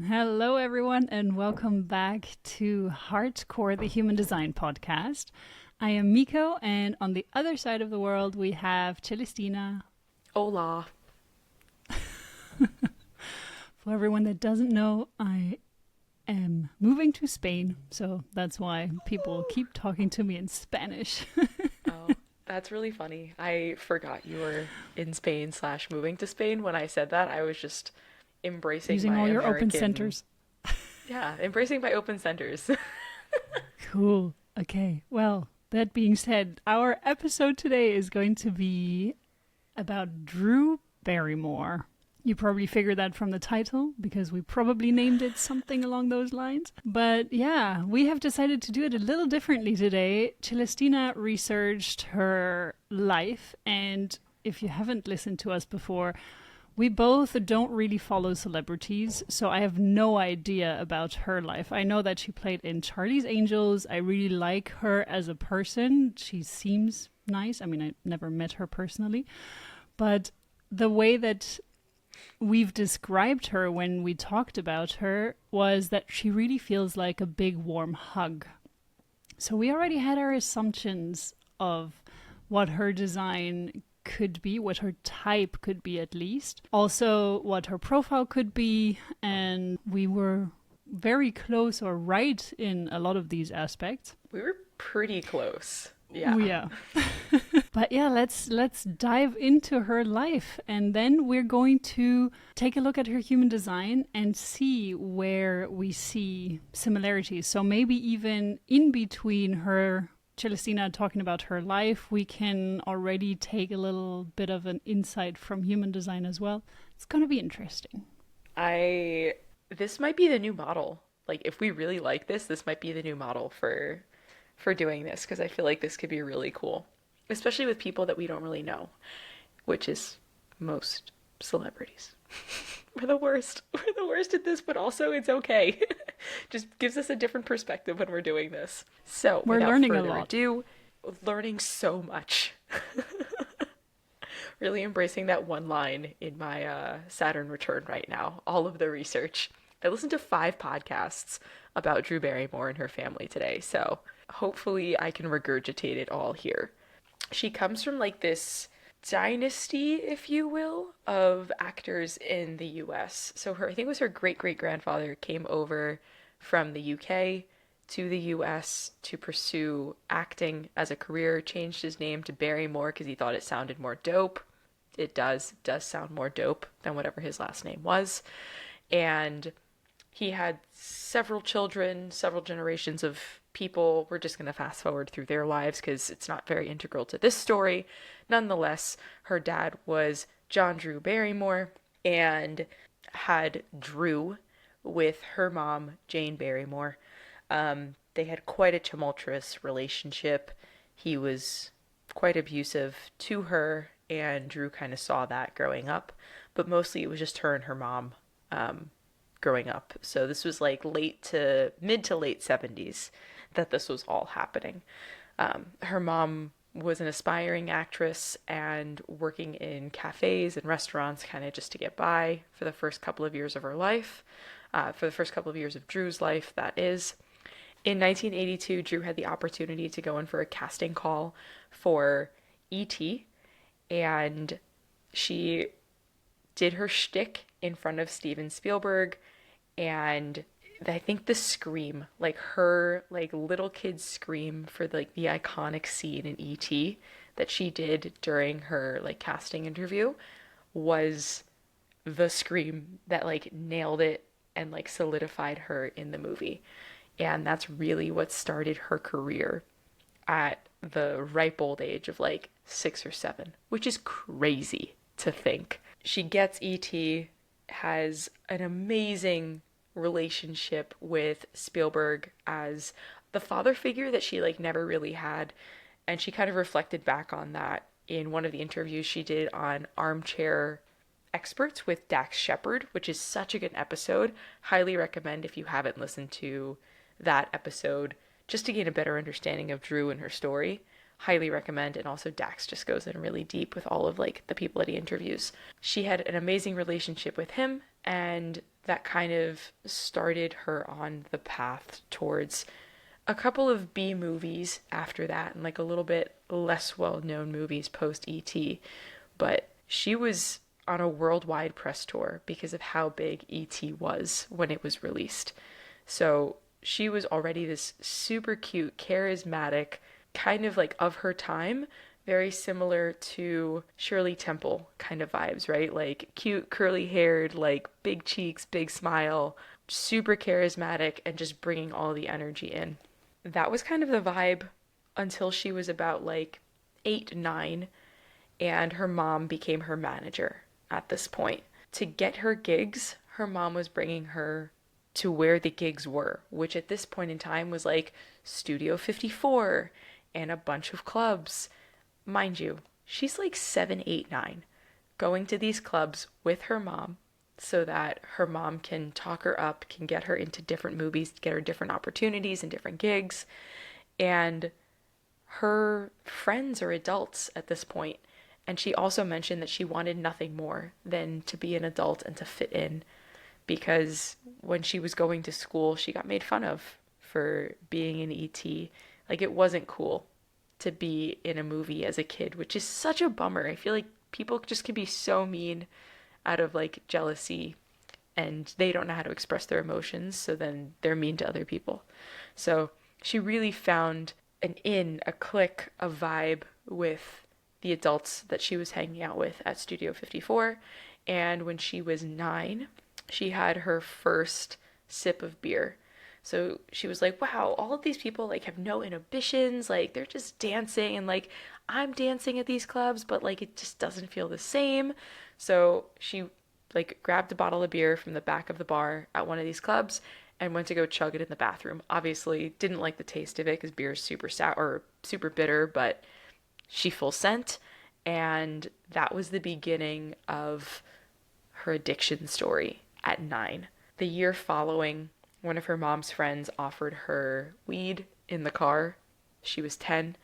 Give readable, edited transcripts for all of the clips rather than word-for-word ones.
Hello, everyone, and welcome back to Hardcore, the Human Design podcast. I am Miko, and on the other side of the world, we have Celestina. Hola. For everyone that doesn't know, I am moving to Spain, so that's why people keep talking to me in Spanish. Oh, that's really funny. I forgot you were in Spain / moving to Spain. When I said that, I was just embracing Using my all your American... open centers. Yeah, embracing my open centers. Cool. Okay, well, that being said, our episode today is going to be about Drew Barrymore. You probably figured that from the title, because we probably named it something along those lines. But yeah, we have decided to do it a little differently today. Celestina researched her life, and if you haven't listened to us before, we both don't really follow celebrities, so I have no idea about her life. I know that she played in Charlie's Angels. I really like her as a person. She seems nice. I mean, I never met her personally. But the way that we've described her when we talked about her was that she really feels like a big warm hug. So we already had our assumptions of what her design could be, what her type could be at least. Also what her profile could be, and we were very close or right in a lot of these aspects. We were pretty close. Yeah. Oh, yeah. But yeah, let's dive into her life, and then we're going to take a look at her human design and see where we see similarities. So maybe even in between her, Celestina, talking about her life, we can already take a little bit of an insight from human design as well. It's going to be interesting. This might be the new model. Like, if we really like this might be the new model for doing this, because I feel like this could be really cool, especially with people that we don't really know, which is most celebrities. We're the worst. We're the worst at this, but also it's okay. Just gives us a different perspective when we're doing this. So we're learning a lot. Learning so much. Really embracing that one line in my Saturn return right now. All of the research. I listened to 5 podcasts about Drew Barrymore and her family today, so hopefully I can regurgitate it all here. She comes from like this dynasty, if you will, of actors in the US. So I think it was her great-great-grandfather came over from the UK to the US to pursue acting as a career, changed his name to Barrymore because he thought it sounded more dope. It does sound more dope than whatever his last name was. And he had several children, several generations of people. We're just going to fast forward through their lives because it's not very integral to this story. Nonetheless, her dad was John Drew Barrymore and had Drew with her mom, Jane Barrymore. They had quite a tumultuous relationship. He was quite abusive to her, and Drew kind of saw that growing up. But mostly it was just her and her mom growing up. So this was like mid to late 70s that this was all happening. Her mom was an aspiring actress and working in cafes and restaurants kind of just to get by for the first couple of years of her life, for the first couple of years of Drew's life, that is. In 1982, Drew had the opportunity to go in for a casting call for E.T., and she did her shtick in front of Steven Spielberg, and I think the scream, like her like little kid scream for like the iconic scene in E.T. that she did during her like casting interview was the scream that like nailed it and like solidified her in the movie. And that's really what started her career at the ripe old age of like 6 or 7, which is crazy to think. She gets E.T., has an amazing relationship with Spielberg as the father figure that she like never really had, and she kind of reflected back on that in one of the interviews she did on Armchair Experts with Dax Shepard, which is such a good episode. Highly recommend if you haven't listened to that episode, just to gain a better understanding of Drew and her story. Highly recommend. And also Dax just goes in really deep with all of like the people that he interviews. She had an amazing relationship with him, And that kind of started her on the path towards a couple of B movies after that, and like a little bit less well known movies post E.T. But she was on a worldwide press tour because of how big E.T. was when it was released. So she was already this super cute, charismatic, kind of like of her time, very similar to Shirley Temple kind of vibes, right? Like cute, curly haired, like big cheeks, big smile, super charismatic, and just bringing all the energy in. That was kind of the vibe until she was about like 8, 9, and her mom became her manager at this point. To get her gigs, her mom was bringing her to where the gigs were, which at this point in time was like Studio 54 and a bunch of clubs. Mind you, she's like 7, 8, 9, going to these clubs with her mom so that her mom can talk her up, can get her into different movies, get her different opportunities and different gigs. And her friends are adults at this point. And she also mentioned that she wanted nothing more than to be an adult and to fit in, because when she was going to school, she got made fun of for being an ET. Like, it wasn't cool to be in a movie as a kid, which is such a bummer. I feel like people just can be so mean out of like jealousy, and they don't know how to express their emotions, so then they're mean to other people. So she really found a clique, a vibe with the adults that she was hanging out with at Studio 54. And when she was 9, she had her first sip of beer. So she was like, wow, all of these people like have no inhibitions, like they're just dancing, and like I'm dancing at these clubs, but like it just doesn't feel the same. So she like grabbed a bottle of beer from the back of the bar at one of these clubs and went to go chug it in the bathroom. Obviously didn't like the taste of it because beer is super sour or super bitter, but she full sent, and that was the beginning of her addiction story at 9. The year following, one of her mom's friends offered her weed in the car. She was 10.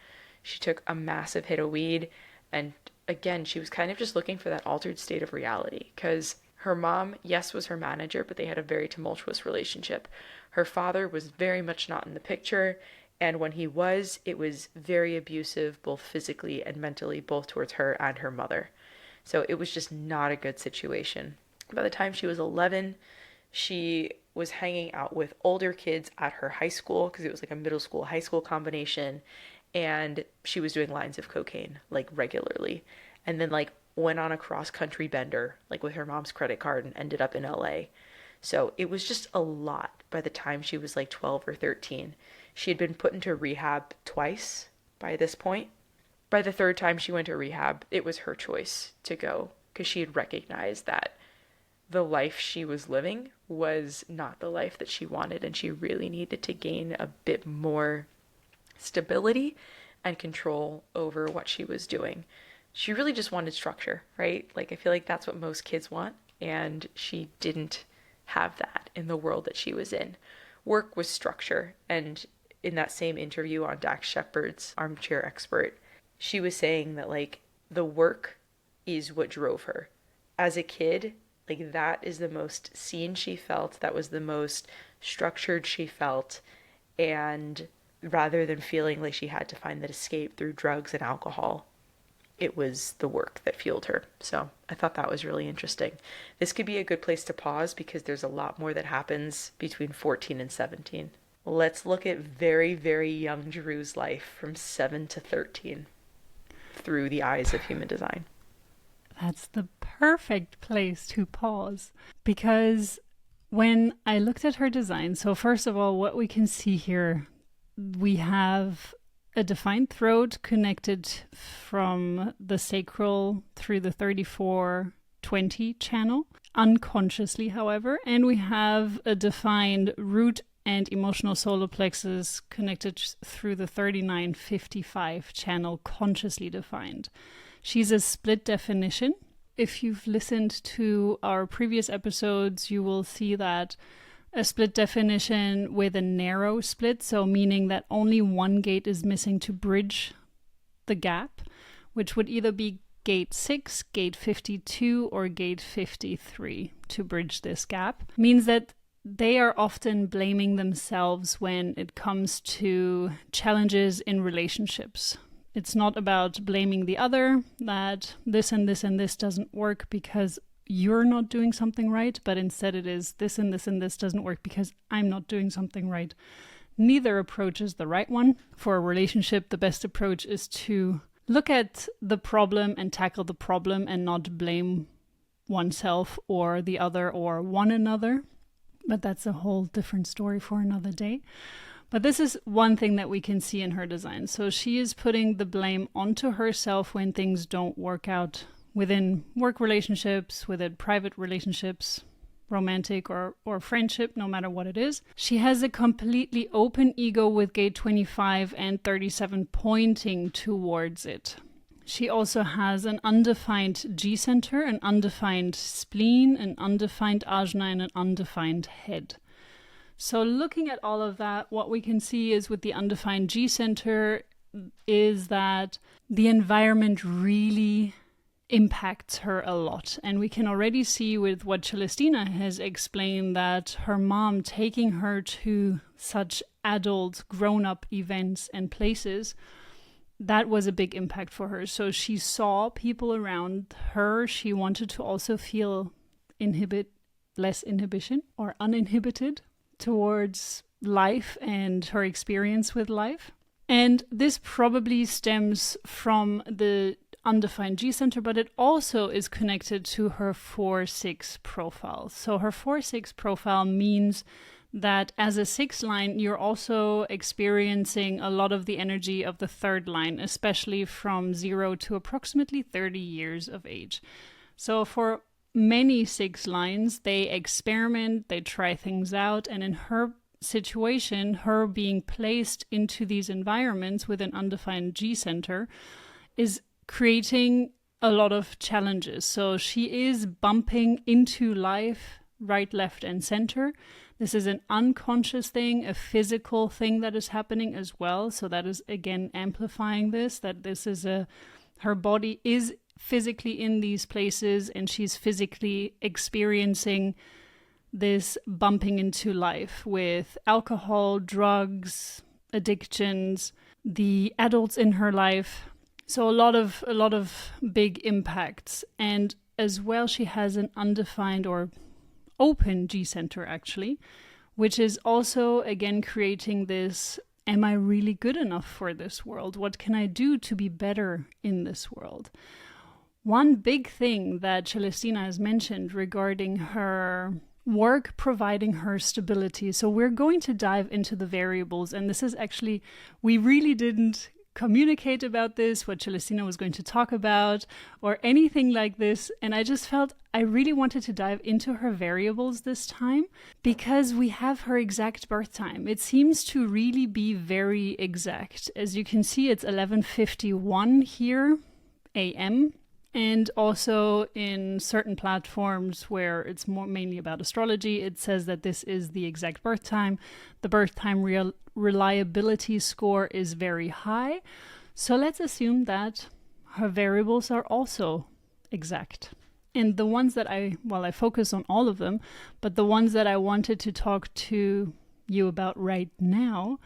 She took a massive hit of weed, and again, she was kind of just looking for that altered state of reality, because her mom, yes, was her manager, but they had a very tumultuous relationship. Her father was very much not in the picture, and when he was, it was very abusive, both physically and mentally, both towards her and her mother. So it was just not a good situation. By the time she was 11, she was hanging out with older kids at her high school, because it was like a middle school, high school combination, and she was doing lines of cocaine, like, regularly. And then, like, went on a cross-country bender, like, with her mom's credit card, and ended up in LA. So it was just a lot by the time she was, like, 12 or 13. She had been put into rehab twice by this point. By the third time she went to rehab, it was her choice to go, because she had recognized that the life she was living was not the life that she wanted, and she really needed to gain a bit more stability and control over what she was doing. She really just wanted structure, right? Like, I feel like that's what most kids want, and she didn't have that in the world that she was in. Work was structure, and in that same interview on Dax Shepard's Armchair Expert, she was saying that, like, the work is what drove her. As a kid, like, that is the most seen she felt, that was the most structured she felt, and rather than feeling like she had to find that escape through drugs and alcohol, it was the work that fueled her. So I thought that was really interesting. This could be a good place to pause because there's a lot more that happens between 14 and 17. Let's look at very, very young Drew's life from 7 to 13 through the eyes of human design. That's the perfect place to pause, because when I looked at her design, so first of all, what we can see here, we have a defined throat connected from the sacral through the 34-20 channel, unconsciously, however, and we have a defined root and emotional solar plexus connected through the 39-55 channel, consciously defined. She's a split definition. If you've listened to our previous episodes, you will see that a split definition with a narrow split, so meaning that only one gate is missing to bridge the gap, which would either be gate 6, gate 52, or gate 53 to bridge this gap, means that they are often blaming themselves when it comes to challenges in relationships. It's not about blaming the other, that this and this and this doesn't work because you're not doing something right, but instead it is this and this and this doesn't work because I'm not doing something right. Neither approach is the right one. For a relationship, the best approach is to look at the problem and tackle the problem and not blame oneself or the other or one another. But that's a whole different story for another day. But this is one thing that we can see in her design. So she is putting the blame onto herself when things don't work out within work relationships, within private relationships, romantic or friendship, no matter what it is. She has a completely open ego with gate 25 and 37 pointing towards it. She also has an undefined G-center, an undefined spleen, an undefined ajna, and an undefined head. So looking at all of that, what we can see is with the undefined G-center is that the environment really impacts her a lot. And we can already see with what Celestina has explained that her mom taking her to such adult, grown-up events and places, that was a big impact for her. So she saw people around her. She wanted to also feel less inhibition or uninhibited towards life and her experience with life. And this probably stems from the undefined G-center, but it also is connected to her 4-6 profile. So her 4-6 profile means that as a 6 line, you're also experiencing a lot of the energy of the 3rd line, especially from 0 to approximately 30 years of age. So for many 6 lines, they experiment, they try things out, and in her situation, her being placed into these environments with an undefined G-center is creating a lot of challenges. So she is bumping into life right, left, and center. This is an unconscious thing, a physical thing that is happening as well. So that is, again, amplifying this, that this is her body is physically in these places and she's physically experiencing this bumping into life with alcohol, drugs, addictions, the adults in her life. So a lot of big impacts. And as well, she has an undefined or open G-center actually, which is also again creating this, am I really good enough for this world? What can I do to be better in this world? One big thing that Celestina has mentioned regarding her work providing her stability. So we're going to dive into the variables, and this is actually, we really didn't communicate about this, what Celestina was going to talk about, or anything like this. And I just felt I really wanted to dive into her variables this time because we have her exact birth time. It seems to really be very exact. As you can see, it's 11:51 here, AM. And also in certain platforms where it's more mainly about astrology, it says that this is the exact birth time. The birth time reliability score is very high. So let's assume that her variables are also exact. And the ones that I focus on all of them, but the ones that I wanted to talk to you about right now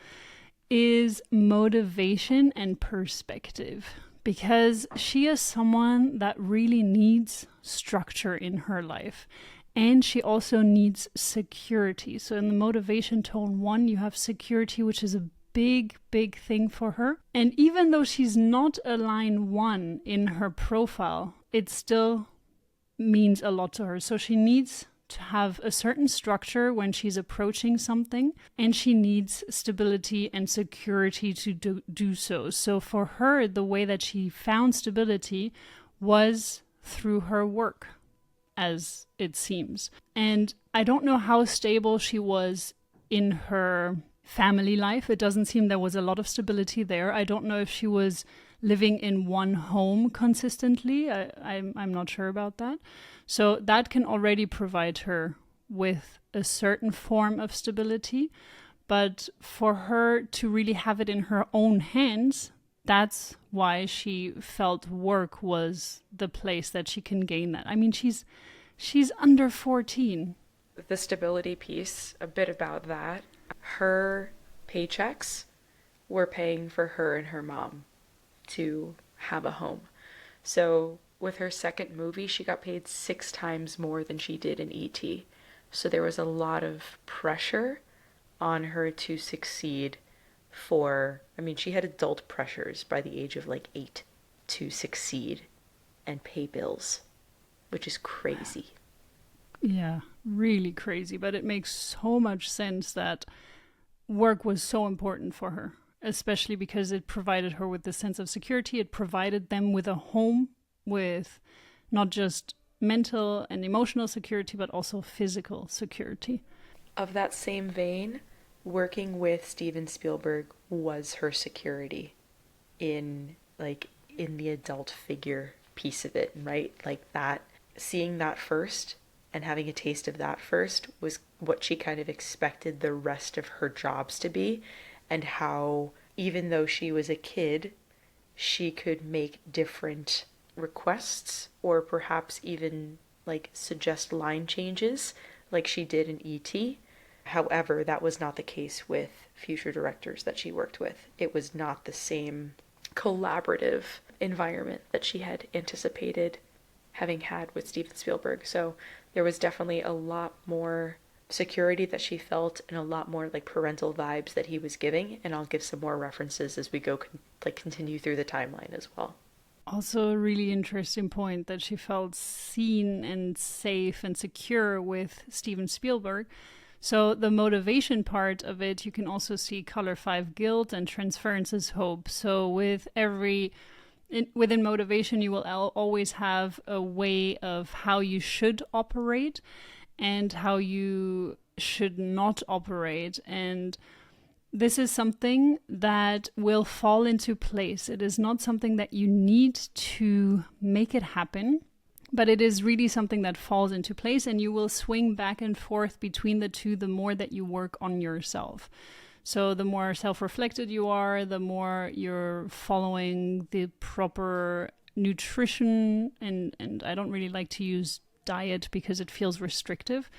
is motivation and perspective. Because she is someone that really needs structure in her life. And she also needs security. So in the motivation tone 1, you have security, which is a big, big thing for her. And even though she's not a line 1 in her profile, it still means a lot to her. So she needs to have a certain structure when she's approaching something, and she needs stability and security to do so. So for her, the way that she found stability was through her work, as it seems. And I don't know how stable she was in her family life. It doesn't seem there was a lot of stability there. I don't know if she was living in one home consistently. I'm not sure about that. So that can already provide her with a certain form of stability. But for her to really have it in her own hands, that's why she felt work was the place that she can gain that. I mean, she's under 14. The stability piece, a bit about that. Her paychecks were paying for her and her mom to have a home. So with her second movie, she got paid 6 times more than she did in E.T. So there was a lot of pressure on her to succeed she had adult pressures by the age of like 8 to succeed and pay bills, which is crazy. Yeah, really crazy. But it makes so much sense that work was so important for her, especially because it provided her with the sense of security. It provided them with a home with not just mental and emotional security, but also physical security. Of that same vein, working with Steven Spielberg was her security in the adult figure piece of it, right? Like that, seeing that first and having a taste of that first was what she kind of expected the rest of her jobs to be, and how even though she was a kid, she could make different requests or perhaps even like suggest line changes like she did in E.T. However, that was not the case with future directors that she worked with. It was not the same collaborative environment that she had anticipated having had with Steven Spielberg. So there was definitely a lot more security that she felt and a lot more like parental vibes that he was giving. And I'll give some more references as we go continue through the timeline as well. Also, a really interesting point that she felt seen and safe and secure with Steven Spielberg. So the motivation part of it, you can also see color 5 guilt and transference is hope. So within motivation, you will always have a way of how you should operate and how you should not operate. And this is something that will fall into place. It is not something that you need to make it happen, but it is really something that falls into place, and you will swing back and forth between the two the more that you work on yourself. So the more self-reflected you are, the more you're following the proper nutrition, and I don't really like to use diet because it feels restrictive.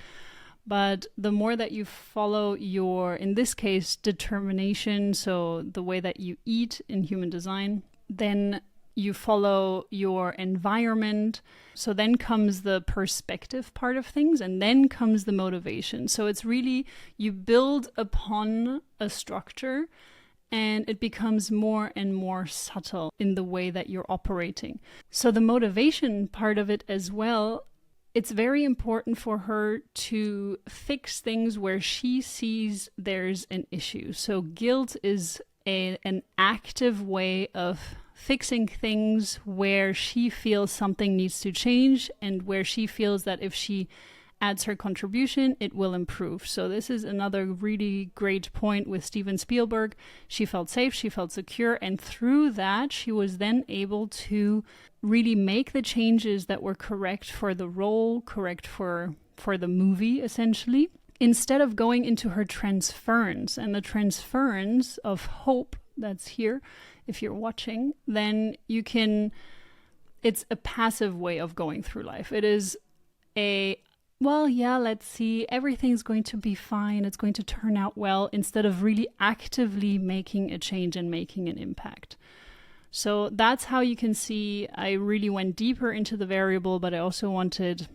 But the more that you follow your, in this case, determination, so the way that you eat in human design, then you follow your environment. So then comes the perspective part of things, and then comes the motivation. So it's really, you build upon a structure and it becomes more and more subtle in the way that you're operating. So the motivation part of it as well, it's very important for her to fix things where she sees there's an issue. So guilt is an active way of fixing things where she feels something needs to change and where she feels that if she adds her contribution, it will improve. So this is another really great point with Steven Spielberg. She felt safe, she felt secure, and through that, she was then able to really make the changes that were correct for the role, correct for the movie, essentially, instead of going into her transference. And the transference of hope that's here, if you're watching, then you can, it's a passive way of going through life. It is well, yeah, let's see, everything's going to be fine, it's going to turn out well, instead of really actively making a change and making an impact. So that's how you can see I really went deeper into the variable, but I also wanted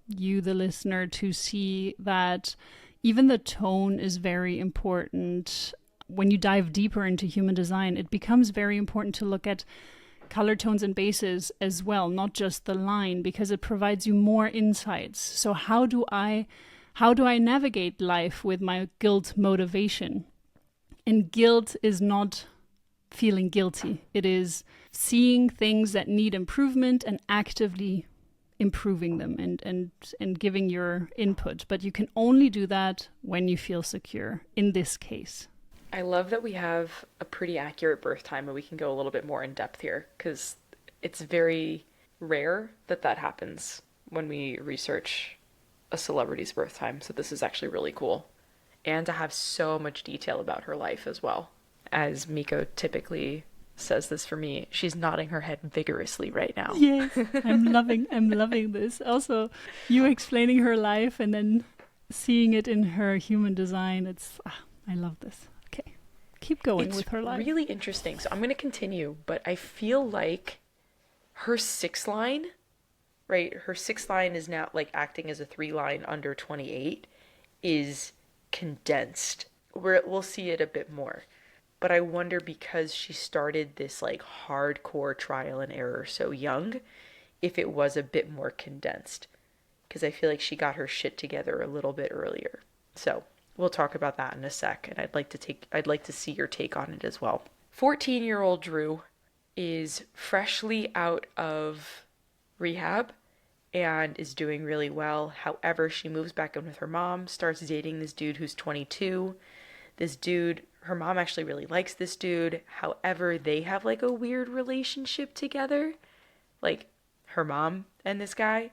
you, the listener, to see that even the tone is very important. When you dive deeper into human design, it becomes very important to look at color tones and bases as well, not just the line, because it provides you more insights. So how do I navigate life with my guilt motivation? And guilt is not feeling guilty. It is seeing things that need improvement and actively improving them and giving your input. But you can only do that when you feel secure, in this case. I love that we have a pretty accurate birth time, and we can go a little bit more in depth here, because it's very rare that happens when we research a celebrity's birth time. So this is actually really cool. And to have so much detail about her life as well, as Miko typically says this for me. She's nodding her head vigorously right now. Yes, I'm loving this. Also, you explaining her life and then seeing it in her human design. I love this. Okay, keep going It's with her life. really interesting. So I'm going to continue, but I feel like her 6th line, right? Her 6th line is now like acting as a 3 line under 28, is condensed. We'll see it a bit more. But I wonder, because she started this like hardcore trial and error so young, if it was a bit more condensed. Because I feel like she got her shit together a little bit earlier. So we'll talk about that in a sec, and I'd like to see your take on it as well. 14-year-old Drew is freshly out of rehab and is doing really well. However, she moves back in with her mom, starts dating this dude who's 22. This dude, her mom actually really likes this dude. However, they have like a weird relationship together, like her mom and this guy.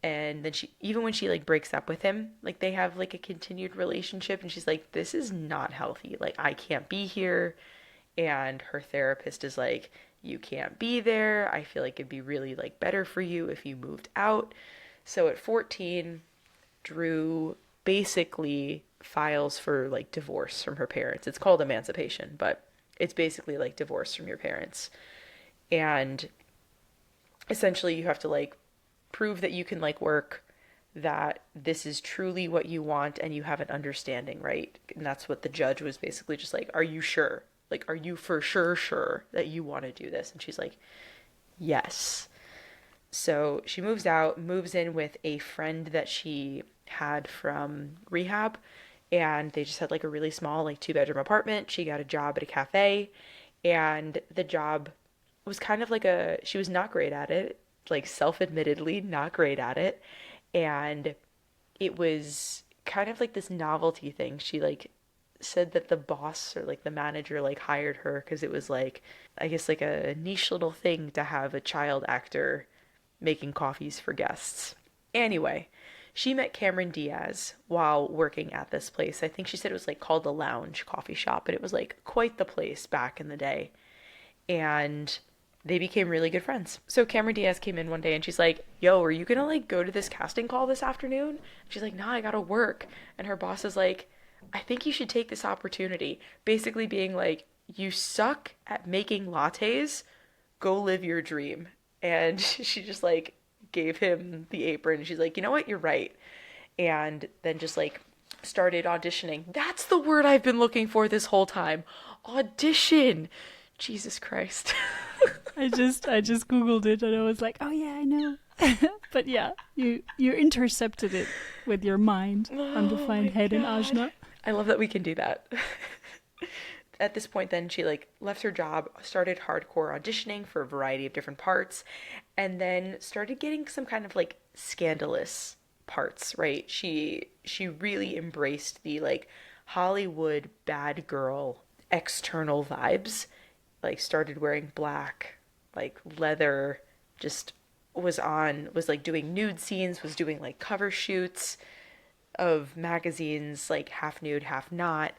And then she, even when she like breaks up with him, like they have like a continued relationship, and she's like, this is not healthy. Like, I can't be here. And her therapist is like, you can't be there. I feel like it'd be really like better for you if you moved out. So at 14, Drew basically files for like divorce from her parents. It's called emancipation, but it's basically like divorce from your parents. And essentially you have to like prove that you can like work, that this is truly what you want, and you have an understanding, right? And that's what the judge was basically just like, are you sure? Like, are you for sure that you want to do this? And she's like, yes. So she moves out, moves in with a friend that she had from rehab, and they just had like a really small, like 2-bedroom apartment. She got a job at a cafe, and the job was kind of like she was not great at it, like self-admittedly not great at it. And it was kind of like this novelty thing. She like said that the boss or like the manager like hired her because it was like, I guess, like a niche little thing to have a child actor making coffees for guests. Anyway, she met Cameron Diaz while working at this place. I think she said it was like called the Lounge Coffee Shop, but it was like quite the place back in the day. And they became really good friends. So Cameron Diaz came in one day and she's like, yo, are you gonna like go to this casting call this afternoon? She's like, nah, I gotta work. And her boss is like, I think you should take this opportunity. Basically being like, you suck at making lattes, go live your dream. And she just like gave him the apron. She's like, you know what, you're right. And then just like started auditioning. That's the word I've been looking for this whole time. Audition. Jesus Christ. I just googled it and I was like, oh yeah, I know. But yeah, you intercepted it with your mind. Undefined head in Ajna. I love that we can do that. At this point then she like left her job, started hardcore auditioning for a variety of different parts, and then started getting some kind of like scandalous parts, right? She really embraced the like Hollywood bad girl external vibes, like started wearing black, like leather, just was like doing nude scenes, was doing like cover shoots of magazines, like half nude, half not.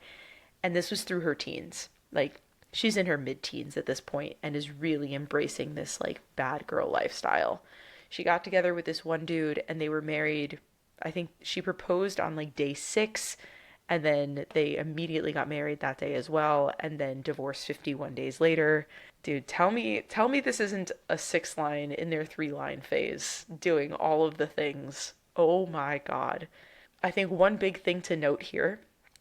And this was through her teens. Like, she's in her mid-teens at this point and is really embracing this like bad girl lifestyle. She got together with this one dude and they were married. I think she proposed on like day 6, and then they immediately got married that day as well, and then divorced 51 days later. Dude, tell me this isn't a 6 line in their 3 line phase, doing all of the things. Oh my God. I think one big thing to note here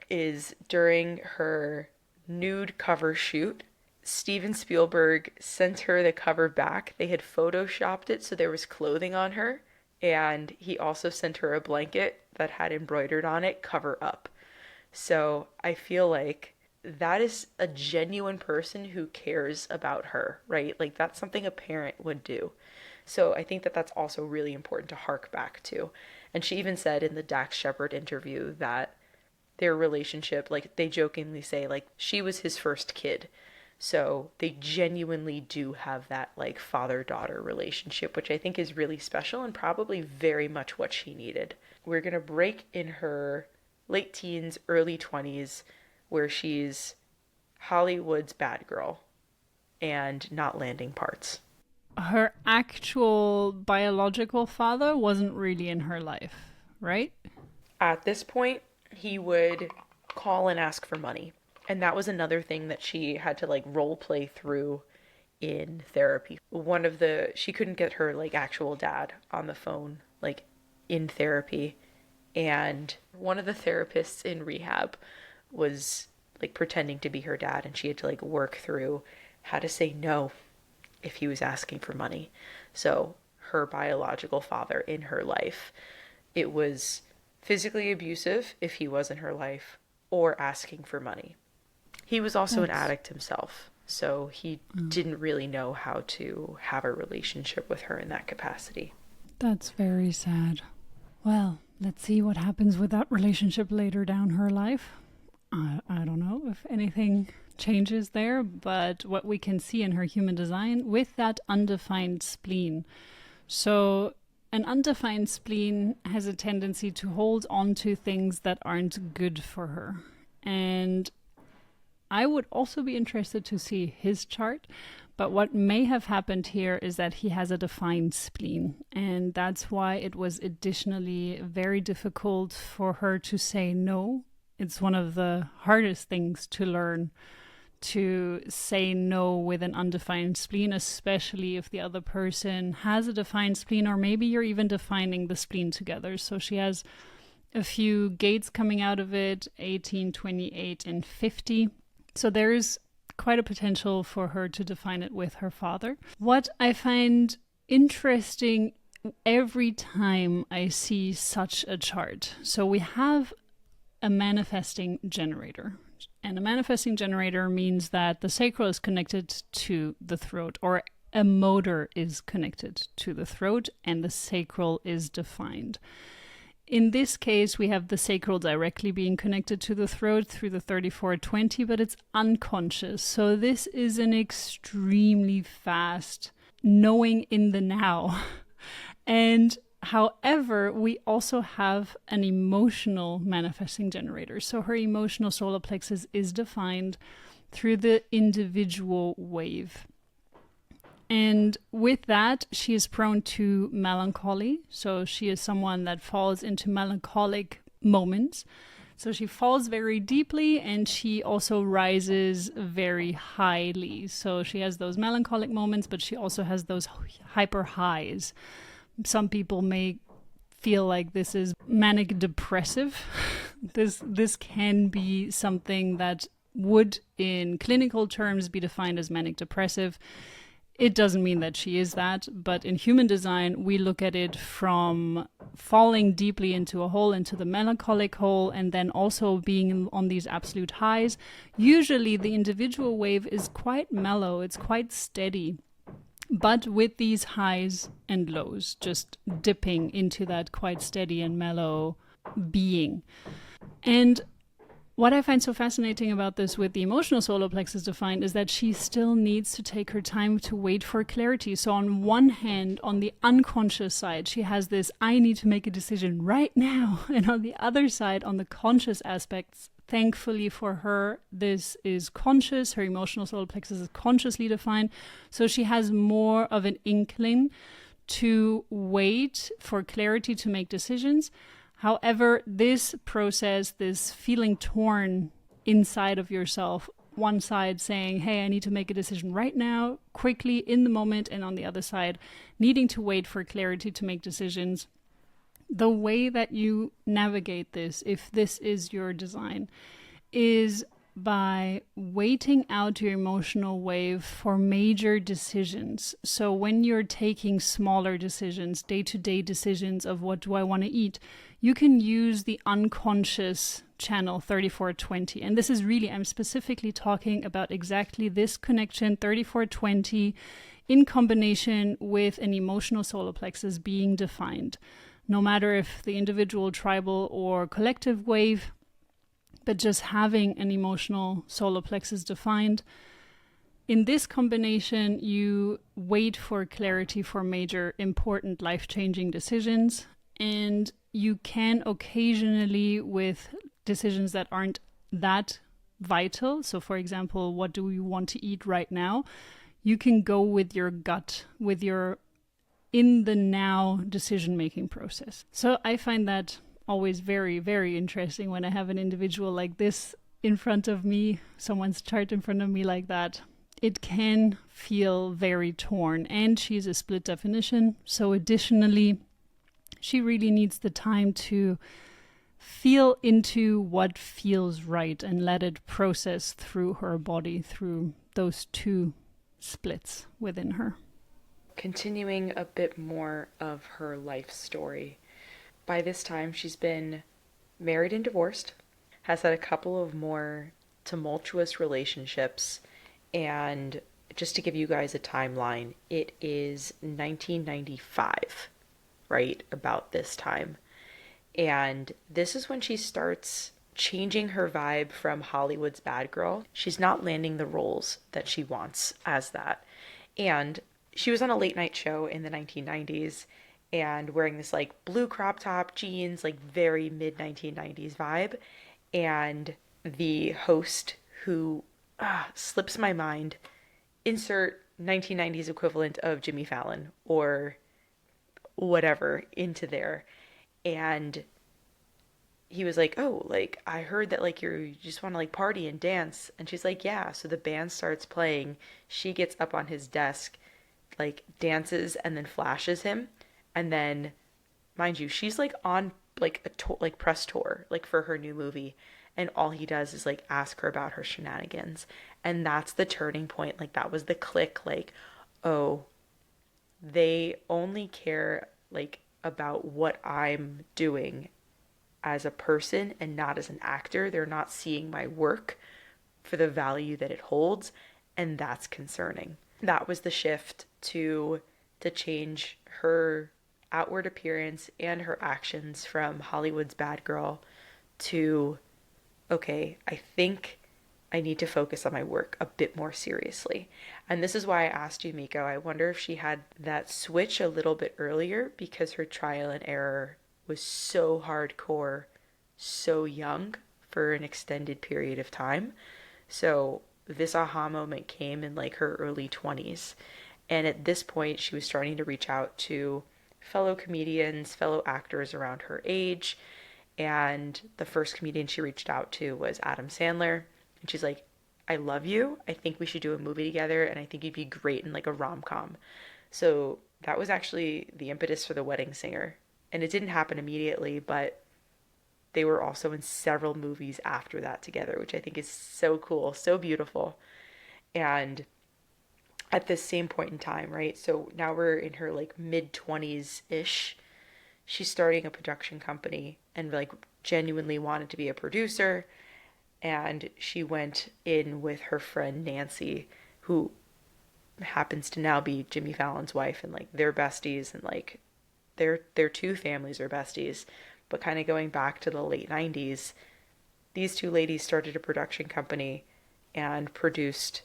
is during her nude cover shoot, Steven Spielberg sent her the cover back. They had photoshopped it so there was clothing on her, and he also sent her a blanket that had embroidered on it, cover up. So I feel like that is a genuine person who cares about her, right? Like, that's something a parent would do. So I think that that's also really important to hark back to. And she even said in the Dax Shepard interview that their relationship, like they jokingly say, like she was his first kid. So they genuinely do have that like father-daughter relationship, which I think is really special and probably very much what she needed. We're going to break in her late teens, early 20s, where she's Hollywood's bad girl. and not landing parts. Her actual biological father wasn't really in her life, right? At this point, he would call and ask for money. And that was another thing that she had to like role play through in therapy. She couldn't get her like actual dad on the phone, like in therapy. And one of the therapists in rehab was like pretending to be her dad, and she had to like work through how to say no if he was asking for money. So her biological father in her life, it was physically abusive if he was in her life or asking for money. He was also an addict himself, so he didn't really know how to have a relationship with her in that capacity. That's very sad. Well, let's see what happens with that relationship later down her life. I don't know if anything changes there, but what we can see in her human design with that undefined spleen. So an undefined spleen has a tendency to hold on to things that aren't good for her. And I would also be interested to see his chart, but what may have happened here is that he has a defined spleen, and that's why it was additionally very difficult for her to say no. It's one of the hardest things to learn, to say no with an undefined spleen, especially if the other person has a defined spleen, or maybe you're even defining the spleen together. So she has a few gates coming out of it, 18, 28, and 50. So there's quite a potential for her to define it with her father. What I find interesting every time I see such a chart, so we have a manifesting generator. And a manifesting generator means that the sacral is connected to the throat, or a motor is connected to the throat, and the sacral is defined. In this case, we have the sacral directly being connected to the throat through the 3420, but it's unconscious. So this is an extremely fast knowing in the now. And however, we also have an emotional manifesting generator. So her emotional solar plexus is defined through the individual wave. And with that, she is prone to melancholy. So she is someone that falls into melancholic moments. So she falls very deeply, and she also rises very highly. So she has those melancholic moments, but she also has those hyper highs. Some people may feel like this is manic depressive. This can be something that would, in clinical terms, be defined as manic depressive. It doesn't mean that she is that, but in human design, we look at it from falling deeply into a hole, into the melancholic hole, and then also being on these absolute highs. Usually the individual wave is quite mellow, it's quite steady, but with these highs and lows, just dipping into that quite steady and mellow being. And what I find so fascinating about this with the emotional solar plexus defined is that she still needs to take her time to wait for clarity. So on one hand, on the unconscious side, she has this, I need to make a decision right now. And on the other side, on the conscious aspects, thankfully for her, this is conscious. Her emotional solar plexus is consciously defined. So she has more of an inkling to wait for clarity to make decisions. However, this process, this feeling torn inside of yourself, one side saying, hey, I need to make a decision right now, quickly, in the moment, and on the other side, needing to wait for clarity to make decisions. The way that you navigate this, if this is your design, is by waiting out your emotional wave for major decisions. So when you're taking smaller decisions, day-to-day decisions of what do I want to eat, you can use the unconscious channel 3420. And this is really, I'm specifically talking about exactly this connection, 3420, in combination with an emotional solar plexus being defined. No matter if the individual, tribal, or collective wave, but just having an emotional solar plexus defined. In this combination, you wait for clarity for major, important, life-changing decisions, and you can occasionally, with decisions that aren't that vital, so for example, what do you want to eat right now, you can go with your gut, with your in the now decision-making process. So I find that always very, very interesting when I have an individual like this in front of me, someone's chart in front of me like that. It can feel very torn, and she's a split definition. So additionally, she really needs the time to feel into what feels right and let it process through her body, through those two splits within her. Continuing a bit more of her life story. By this time, she's been married and divorced, has had a couple of more tumultuous relationships, and just to give you guys a timeline, it is 1995, right about this time. And this is when she starts changing her vibe from Hollywood's bad girl. She's not landing the roles that she wants as that. And she was on a late night show in the 1990s and wearing this like blue crop top, jeans, like very mid 1990s vibe. And the host, who slips my mind, insert 1990s equivalent of Jimmy Fallon or whatever into there. And he was like, oh, like, I heard that, like, you just want to, like, party and dance. And she's like, yeah. So the band starts playing. She gets up on his desk, like, dances and then flashes him. And then, mind you, she's, like, on, like, a press tour, like, for her new movie. And all he does is, like, ask her about her shenanigans. And that's the turning point. Like, that was the click, like, oh, they only care, like, about what I'm doing as a person and not as an actor. They're not seeing my work for the value that it holds, and that's concerning. That was the shift to change her outward appearance and her actions from Hollywood's bad girl to, okay, I think I need to focus on my work a bit more seriously. And this is why I asked you, Miko. I wonder if she had that switch a little bit earlier because her trial and error was so hardcore, so young for an extended period of time. So this aha moment came in like her early 20s. And at this point, she was starting to reach out to fellow comedians, fellow actors around her age. And the first comedian she reached out to was Adam Sandler. And she's like, I love you. I think we should do a movie together. And I think you'd be great in like a rom-com. So that was actually the impetus for The Wedding Singer. And it didn't happen immediately, but they were also in several movies after that together, which I think is so cool, so beautiful. And at this same point in time, right? So now we're in her like mid-20s-ish. She's starting a production company and like genuinely wanted to be a producer. And she went in with her friend Nancy, who happens to now be Jimmy Fallon's wife, and like they're besties, and like their two families are besties. But kind of going back to the late 90s, these two ladies started a production company and produced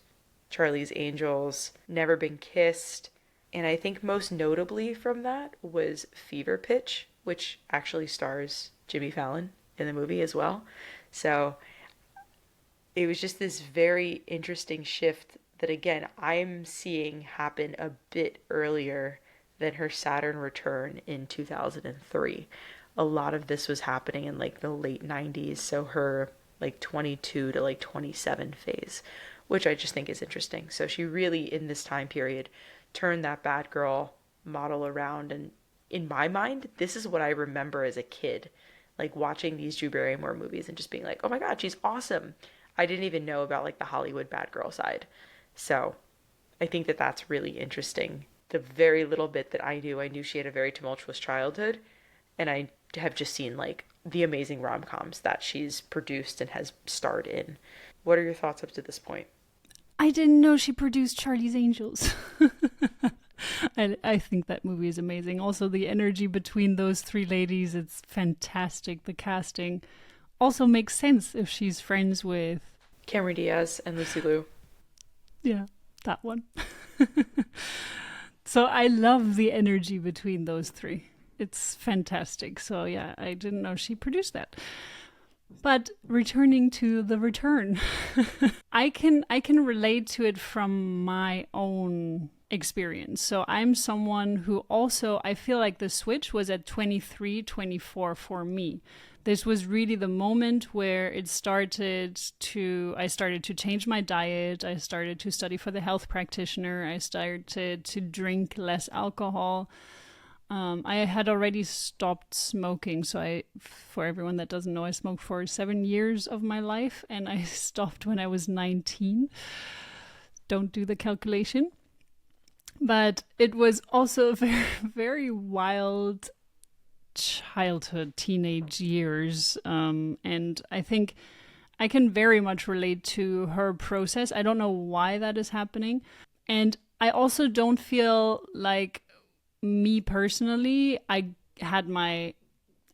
Charlie's Angels, Never Been Kissed, and I think most notably from that was Fever Pitch, which actually stars Jimmy Fallon in the movie as well. So it was just this very interesting shift that, again, I'm seeing happen a bit earlier than her Saturn return in 2003. A lot of this was happening in like the late 90s, so her like 22 to like 27 phase, which I just think is interesting. So she really, in this time period, turned that bad girl model around. And in my mind, this is what I remember as a kid, like watching these Drew Barrymore movies and just being like, oh my God, she's awesome. I didn't even know about like the Hollywood bad girl side. So I think that that's really interesting. The very little bit that I knew she had a very tumultuous childhood. And I have just seen like the amazing rom-coms that she's produced and has starred in. What are your thoughts up to this point? I didn't know she produced Charlie's Angels. I think that movie is amazing. Also, the energy between those three ladies, it's fantastic. The casting also makes sense if she's friends with Cameron Diaz and Lucy Liu. Yeah, that one. So I love the energy between those three. It's fantastic. So yeah, I didn't know she produced that. But returning to the return, I can relate to it from my own experience. So I'm someone who also, I feel like the switch was at 23, 24 for me. This was really the moment where I started to change my diet. I started to study for the health practitioner. I started to drink less alcohol. I had already stopped smoking. So for everyone that doesn't know, I smoked for 7 years of my life, and I stopped when I was 19. Don't do the calculation. But it was also a very, very wild childhood, teenage years. And I think I can very much relate to her process. I don't know why that is happening. And I also don't feel like me personally, I had my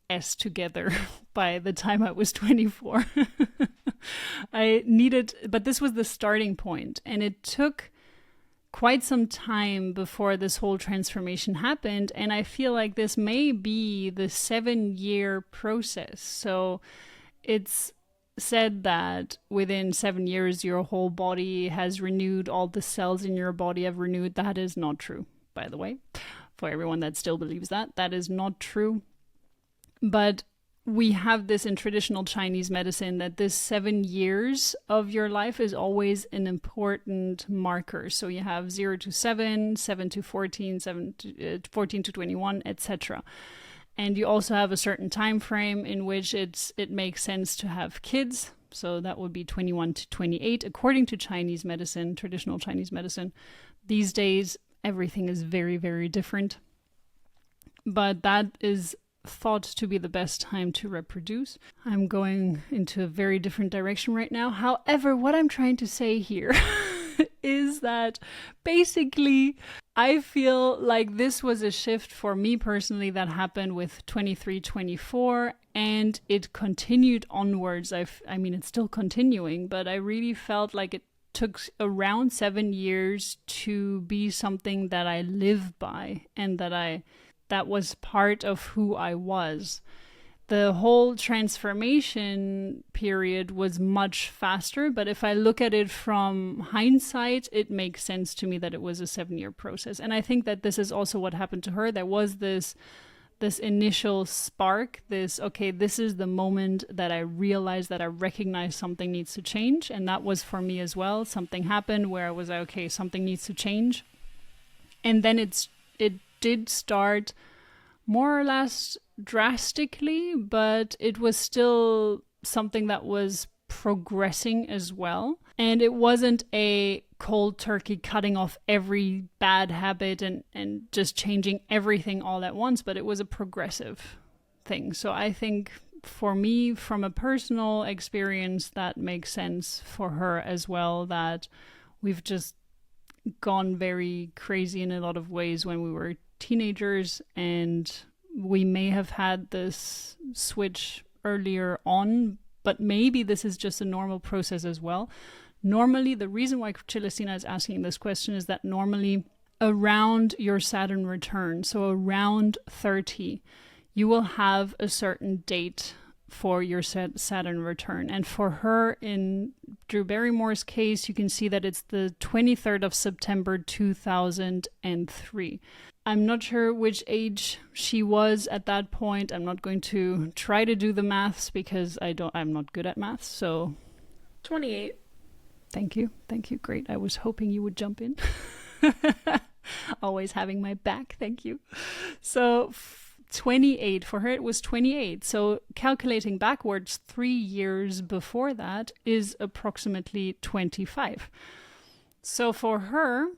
S together by the time I was 24. But this was the starting point, and it took quite some time before this whole transformation happened. And I feel like this may be the 7-year process. So it's said that within 7 years, your whole body has renewed, all the cells in your body have renewed. That is not true, by the way. For everyone that still believes that, that is not true. But we have this in traditional Chinese medicine that this 7 years of your life is always an important marker. So you have 0 to 7, 7 to 14, 14 to 21, etc. And you also have a certain time frame in which it makes sense to have kids. So that would be 21 to 28, according to Chinese medicine, traditional Chinese medicine. These days, everything is very, very different. But that is thought to be the best time to reproduce. I'm going into a very different direction right now. However, what I'm trying to say here is that basically I feel like this was a shift for me personally that happened with 23, 24, and it continued onwards. I mean, it's still continuing, but I really felt like it took around 7 years to be something that I live by, and that was part of who I was. The whole transformation period was much faster, but if I look at it from hindsight, it makes sense to me that it was a 7-year process. And I think that this is also what happened to her. There was this initial spark, this is the moment that I realized, that I recognized something needs to change. And that was for me as well. Something happened where I was like, okay, something needs to change. And then it did start more or less drastically, but it was still something that was progressing as well. And it wasn't a cold turkey cutting off every bad habit and just changing everything all at once, but it was a progressive thing. So I think for me, from a personal experience, that makes sense for her as well, that we've just gone very crazy in a lot of ways when we were teenagers, and we may have had this switch earlier on, but maybe this is just a normal process as well. Normally, the reason why Celestina is asking this question is that normally around your Saturn return, so around 30, you will have a certain date for your Saturn return. And for her, in Drew Barrymore's case, you can see that it's the 23rd of September 2003. I'm not sure which age she was at that point. I'm not going to try to do the maths because I'm not good at maths. So 28. Thank you. Great. I was hoping you would jump in. Always having my back. Thank you. So 28. For her, it was 28. So calculating backwards, 3 years before that is approximately 25. So for her,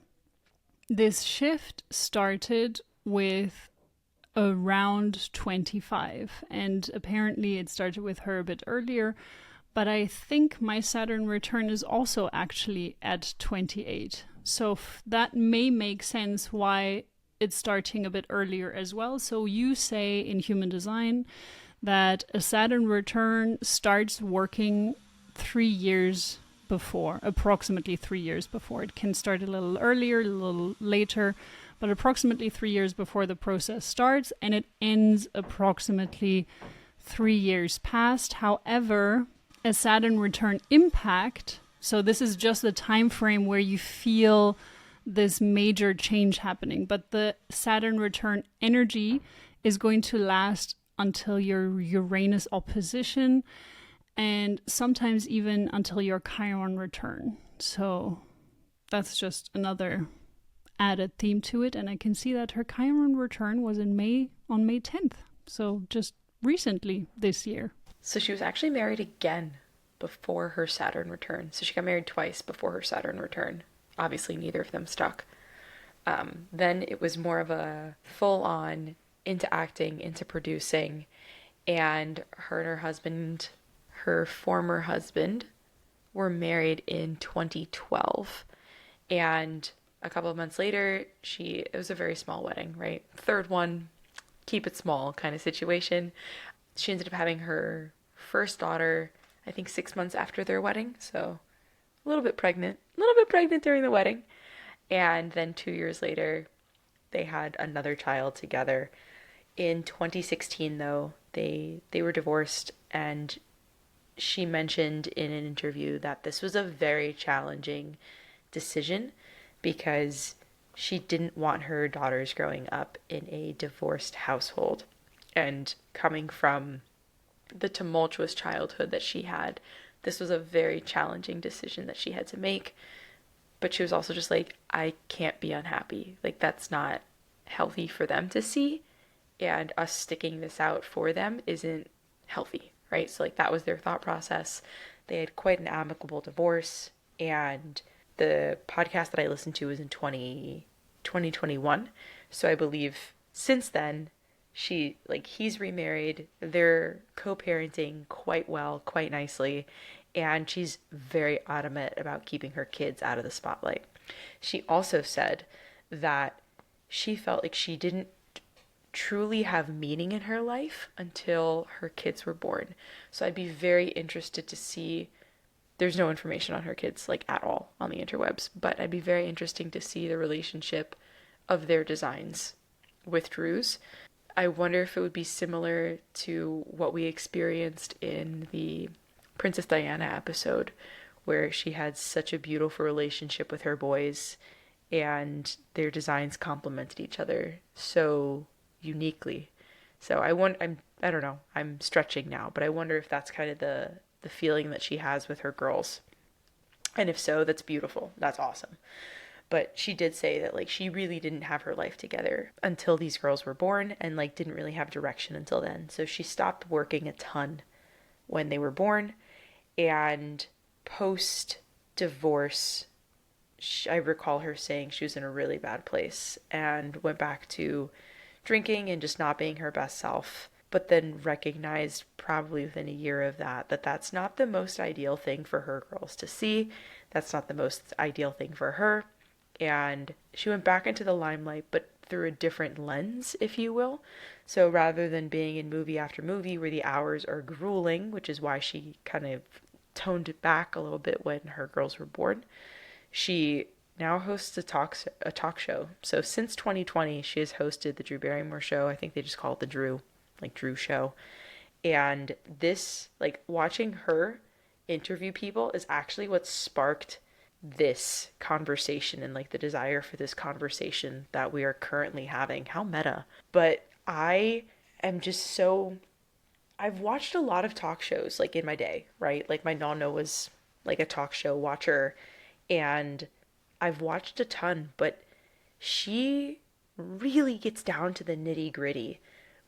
this shift started with around 25. And apparently it started with her a bit earlier. But I think my Saturn return is also actually at 28. So that may make sense why it's starting a bit earlier as well. So you say in Human Design that a Saturn return starts working 3 years before, approximately 3 years before. It can start a little earlier, a little later, but approximately 3 years before the process starts, and it ends approximately 3 years past. However, a Saturn return impact, so this is just the time frame where you feel this major change happening, but the Saturn return energy is going to last until your Uranus opposition and sometimes even until your Chiron return. So that's just another added theme to it. And I can see that her Chiron return was on May 10th. So just recently this year. So she was actually married again before her Saturn return. So she got married twice before her Saturn return. Obviously, neither of them stuck. Then it was more of a full-on into acting, into producing, and her husband, her former husband, were married in 2012. And a couple of months later, it was a very small wedding, right? Third one, keep it small kind of situation. She ended up having her first daughter, I think 6 months after their wedding. So a little bit pregnant during the wedding. And then 2 years later, they had another child together. In 2016, though, they were divorced, and she mentioned in an interview that this was a very challenging decision because she didn't want her daughters growing up in a divorced household. And coming from the tumultuous childhood that she had, this was a very challenging decision that she had to make. But she was also just like, I can't be unhappy. Like, that's not healthy for them to see. And us sticking this out for them isn't healthy, right? So, like, that was their thought process. They had quite an amicable divorce. And the podcast that I listened to was in 2021. So I believe since then, he's remarried. They're co-parenting quite well, quite nicely. And she's very adamant about keeping her kids out of the spotlight. She also said that she felt like she didn't truly have meaning in her life until her kids were born. So I'd be very interested to see, there's no information on her kids like at all on the interwebs, but I'd be very interesting to see the relationship of their designs with Drew's. I wonder if it would be similar to what we experienced in the Princess Diana episode, where she had such a beautiful relationship with her boys and their designs complemented each other so uniquely. So I don't know, I'm stretching now, but I wonder if that's kind of the feeling that she has with her girls. And if so, that's beautiful. That's awesome. But she did say that, like, she really didn't have her life together until these girls were born, and, like, didn't really have direction until then. So she stopped working a ton when they were born, and post-divorce, I recall her saying she was in a really bad place and went back to drinking and just not being her best self, but then recognized probably within a year of that that's not the most ideal thing for her girls to see. That's not the most ideal thing for her. And she went back into the limelight, but through a different lens, if you will. So rather than being in movie after movie where the hours are grueling, which is why she kind of toned it back a little bit when her girls were born, she now hosts a talk show. So since 2020, she has hosted the Drew Barrymore show. I think they just call it the Drew show. And this, like, watching her interview people is actually what sparked this conversation and, like, the desire for this conversation that we are currently having. How meta. But I am just so, I've watched a lot of talk shows, like, in my day, right? Like, my nonna was, like, a talk show watcher, and I've watched a ton, but she really gets down to the nitty gritty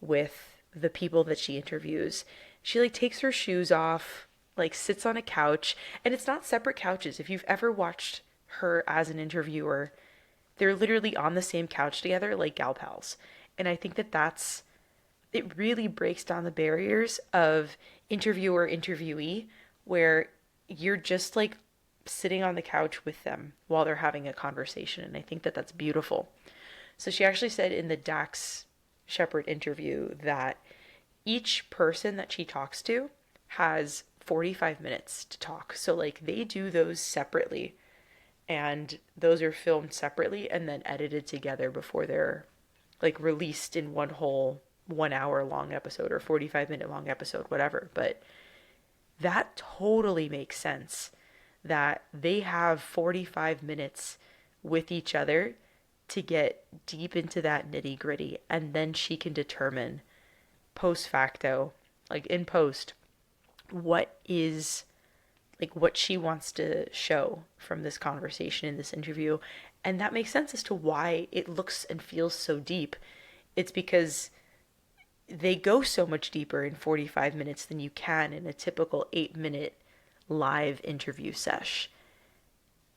with the people that she interviews. She, like, takes her shoes off, like, sits on a couch, and it's not separate couches. If you've ever watched her as an interviewer, they're literally on the same couch together, like gal pals. And I think it really breaks down the barriers of interviewer interviewee, where you're just, like, sitting on the couch with them while they're having a conversation. And I think that's beautiful. So she actually said in the Dax Shepard interview that each person that she talks to has 45 minutes to talk. So, like, they do those separately, and those are filmed separately and then edited together before they're, like, released in one whole 1 hour long episode or 45-minute long episode, whatever. But that totally makes sense that they have 45 minutes with each other to get deep into that nitty gritty. And then she can determine post facto, like in post, what is like what she wants to show from this conversation in this interview. And that makes sense as to why it looks and feels so deep. It's because they go so much deeper in 45 minutes than you can in a typical 8-minute live interview sesh.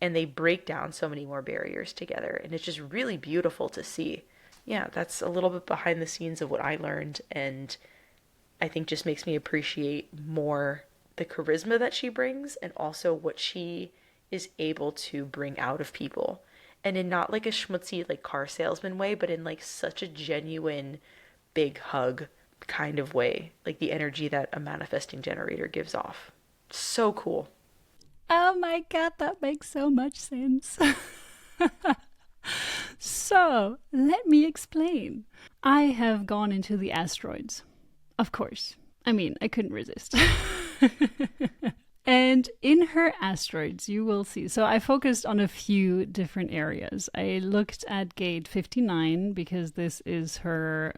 And they break down so many more barriers together. And it's just really beautiful to see. Yeah, that's a little bit behind the scenes of what I learned. And I think just makes me appreciate more the charisma that she brings and also what she is able to bring out of people. And in not like a schmutzy like car salesman way, but in like such a genuine big hug kind of way. Like the energy that a manifesting generator gives off. So cool. Oh my god, that makes so much sense. So, let me explain. I have gone into the asteroids. Of course. I mean, I couldn't resist. And in her asteroids, you will see. So I focused on a few different areas. I looked at gate 59 because this is her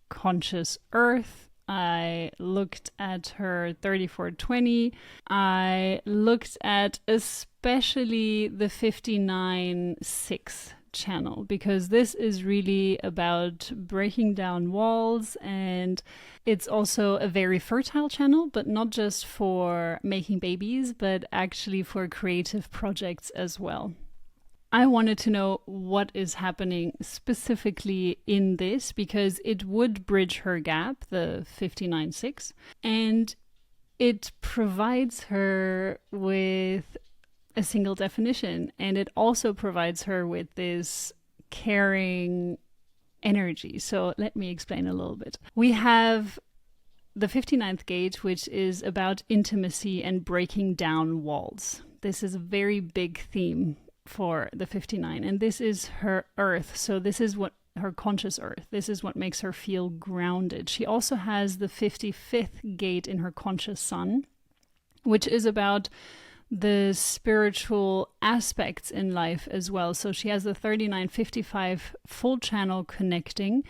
conscious earth. I looked at her 3420. I looked at especially the 59-6 channel because this is really about breaking down walls, and it's also a very fertile channel, but not just for making babies, but actually for creative projects as well. I wanted to know what is happening specifically in this because it would bridge her gap, the 59-6, and it provides her with a single definition, and it also provides her with this caring energy. So let me explain a little bit. We have the 59th gate, which is about intimacy and breaking down walls. This is a very big theme for the 59, and this is her earth. So this is what her conscious earth. This is what makes her feel grounded. She also has the 55th gate in her conscious sun, which is about the spiritual aspects in life as well. So she has the 3955 full channel connecting,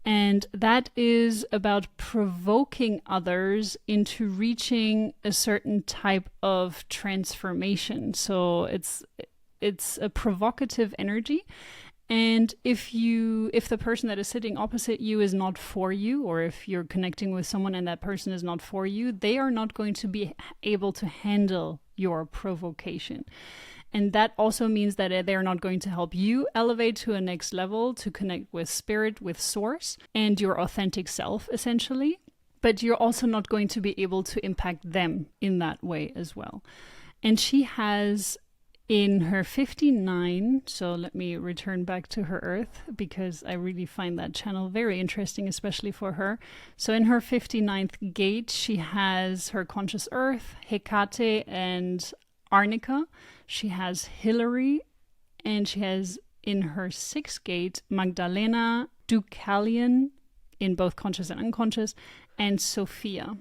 and that is about provoking others into reaching a certain type of transformation. So it's a provocative energy. And if the person that is sitting opposite you is not for you, or if you're connecting with someone and that person is not for you, they are not going to be able to handle your provocation. And that also means that they're not going to help you elevate to a next level, to connect with spirit, with source, and your authentic self, essentially. But you're also not going to be able to impact them in that way as well. And she has in her 59, so let me return back to her earth because I really find that channel very interesting, especially for her. So in her 59th gate, she has her conscious earth, Hecate and Arnica. She has Hillary, and she has in her 6th gate, Magdalena, Deucalion, in both conscious and unconscious, and Sophia.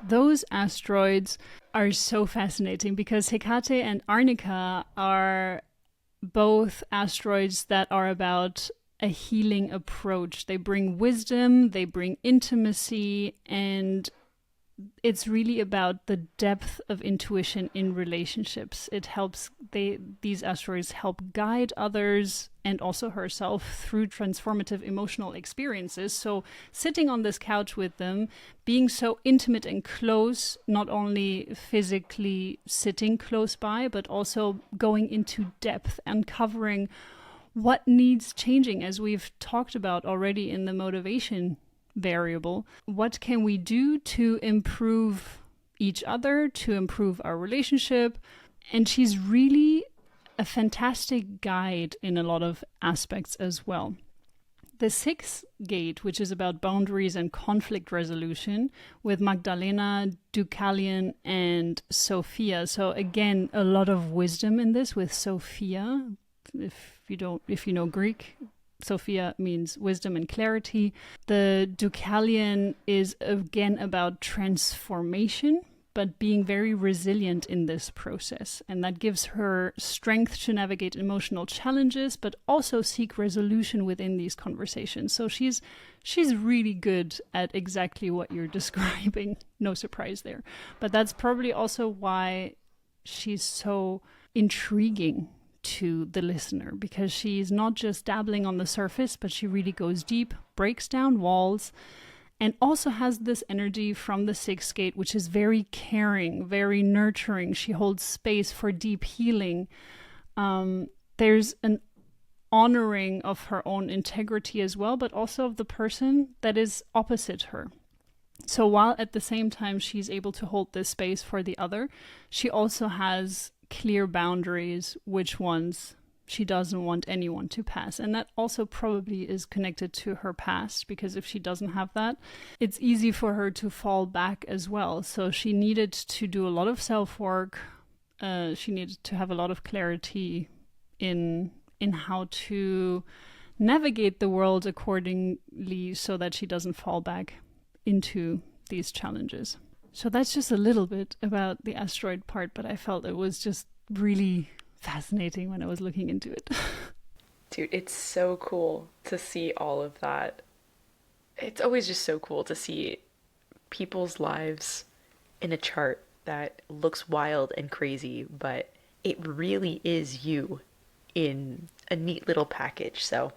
Those asteroids are so fascinating because Hecate and Arnica are both asteroids that are about a healing approach. They bring wisdom, they bring intimacy, and it's really about the depth of intuition in relationships. It helps, these asteroids help guide others and also herself through transformative emotional experiences. So sitting on this couch with them, being so intimate and close, not only physically sitting close by, but also going into depth, uncovering what needs changing, as we've talked about already in the motivation variable. What can we do to improve each other, to improve our relationship? And she's really a fantastic guide in a lot of aspects as well. The 6th gate, which is about boundaries and conflict resolution, with Magdalena, Deucalion, and Sophia. So again, a lot of wisdom in this with Sophia. If you know Greek, Sophia means wisdom and clarity. The Deucalion is again about transformation, but being very resilient in this process. And that gives her strength to navigate emotional challenges, but also seek resolution within these conversations. So she's really good at exactly what you're describing. No surprise there. But that's probably also why she's so intriguing to the listener, because she's not just dabbling on the surface, but she really goes deep, breaks down walls, and also has this energy from the sixth gate, which is very caring, very nurturing. She holds space for deep healing. There's an honoring of her own integrity as well, but also of the person that is opposite her. So while at the same time she's able to hold this space for the other, she also has clear boundaries, which ones she doesn't want anyone to pass. And that also probably is connected to her past, because if she doesn't have that, it's easy for her to fall back as well. So she needed to do a lot of self-work. She needed to have a lot of clarity in how to navigate the world accordingly so that she doesn't fall back into these challenges. So that's just a little bit about the asteroid part, but I felt it was just really fascinating when I was looking into it. Dude, it's so cool to see all of that. It's always just so cool to see people's lives in a chart that looks wild and crazy, but it really is you in a neat little package. So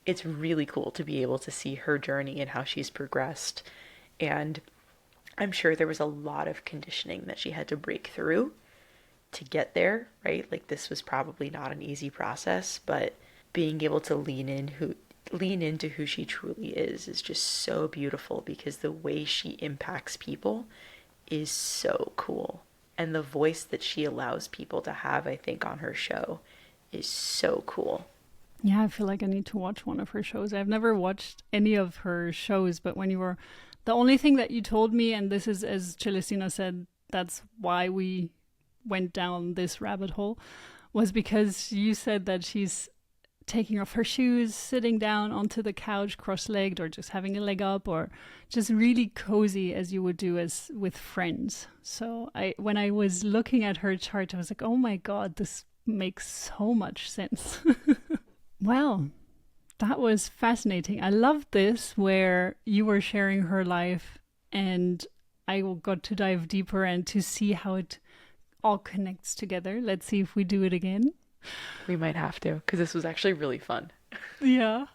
it's really cool to be able to see her journey and how she's progressed. And I'm sure there was a lot of conditioning that she had to break through to get there, right? Like, this was probably not an easy process, but being able to lean into who she truly is just so beautiful, because the way she impacts people is so cool. And the voice that she allows people to have, I think, on her show is so cool. Yeah, I feel like I need to watch one of her shows. I've never watched any of her shows, but the only thing that you told me, and this is, as Celestina said, that's why we went down this rabbit hole, was because you said that she's taking off her shoes, sitting down onto the couch cross-legged, or just having a leg up, or just really cozy as you would do as with friends. So when I was looking at her chart, I was like, oh my God, this makes so much sense. Well, that was fascinating. I loved this, where you were sharing her life and I got to dive deeper and to see how it all connects together. Let's see if we do it again. We might have to, because this was actually really fun. Yeah.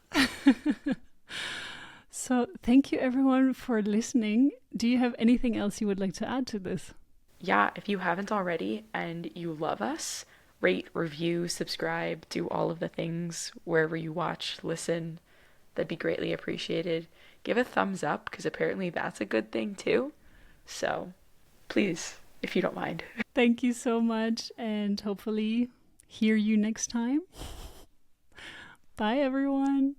So thank you everyone for listening. Do you have anything else you would like to add to this? Yeah, if you haven't already and you love us, rate, review, subscribe, do all of the things wherever you watch, listen. That'd be greatly appreciated. Give a thumbs up, because apparently that's a good thing too. So please, if you don't mind. Thank you so much, and hopefully hear you next time. Bye everyone.